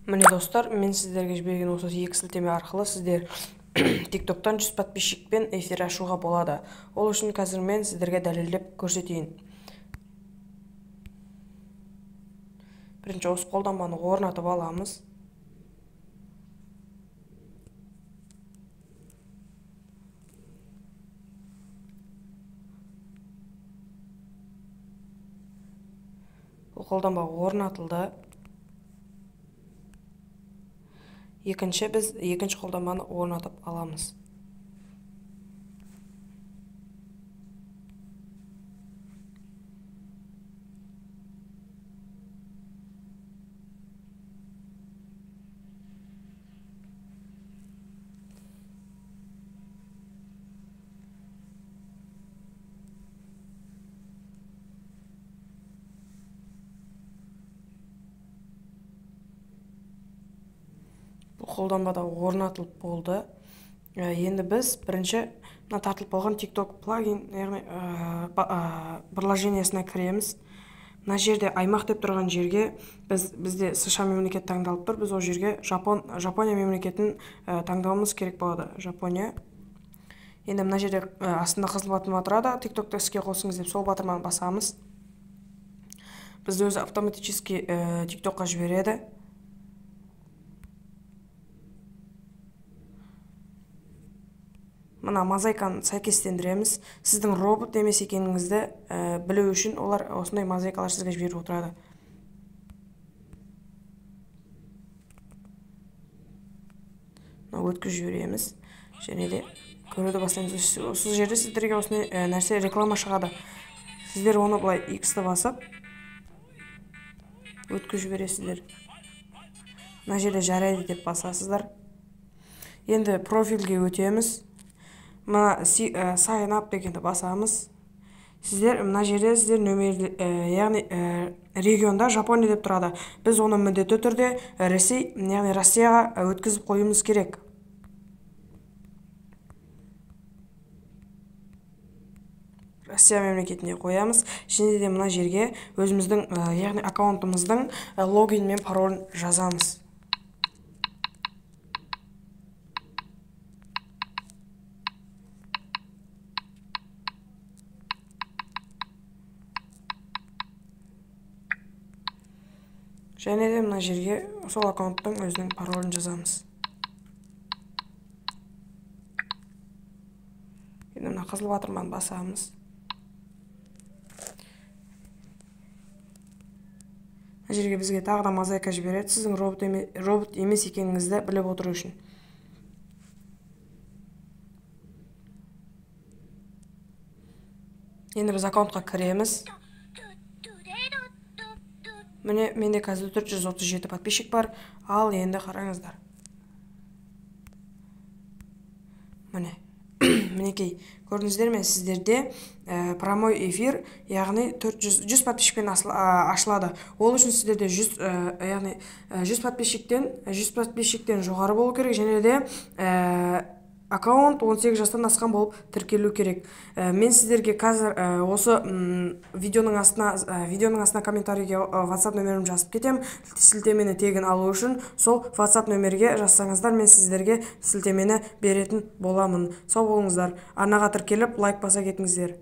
Міне достар, мен сіздерге жіберген осы 2 сілтеме арқылы сіздер TikToktан 100 подписчикпен эфир ашуға болады. Ол үшін қазір мен сіздерге дәлелдеп көрсетейін. Бірінші осы қолданбаны орнатып аламыз. Бұл қолданба орнатылды. Біз екінші қолданбаны орнатып аламыз. Бұл қолданбада орнатылып болды. Енді біз бірінші тартылып болған TikTok плагин, яғни приложениесіне кіреміз. Мына жерде аймақ деп тұрған жерге бізде США мемлекет таңдалып тұр. Біз ол жерге Жапония мемлекетін таңдауымыз керек болады. Жапония. Енді мына жерде астында қызыл батырма тұрады. TikTokты іске қосыңыз деп сол батырманы басамыз. Бізді өзі автоматически TikTokқа жібереді. Мына мозаиканы сәйкестендіреміз. Сіздің робот емес екеніңізді білу үшін олар осындай мозаикалар сізге жіберіп отырады. Өткізіп жібереміз. Және де көруді бастаймыз. Осы жерде сіздерге осындай нәрсе реклама шығады. Сіздер оны былай X-ті басып өткізіп жібересіздер. Мына жерде жарайды деп басасыздар. Енді профильге өтеміз. Мына sign up дегенді басамыз. Сіздер мына жерде нөмір, яғни регионда Жапония деп тұрады. Біз оны міндетті түрде яғни Россияға өткізіп қойымыз керек. Россия мемлекетіне қоямыз. Және де мына жерге өзіміздің, яғни аккаунтымыздың логин мен паролін жазамыз. Және де мына жерге сол аккаунттың өзінің паролін жазамыз. Енді мына қызыл батырманы басамыз. Мына жерге бізге тағы да мозаика жібереді. Сіздің робот емес екеніңізді біліп отыру үшін. Енді біз аккаунтқа кіреміз. Міне, менде қазір 437 подписчик бар, ал енді қараңыздар. Міне, мінекей, көрдіңіздер ме, сіздерде прямой эфир, яғни 100 подписчикпен ашылады. Ол үшін сіздерде 100 подписчиктен жоғары болу керек, және де аккаунт 18 жастан асқан болып тіркелу керек. Мен сіздерге қазір осы видеоның астына комментарийге WhatsApp нөмірім жазып кетем. Сілтемені тегін алу үшін сол WhatsApp нөмерге жазсаңыздар, мен сіздерге сілтемені беретін боламын. Сау болыңыздар. Арнаға тіркеліп лайк баса кетіңіздер.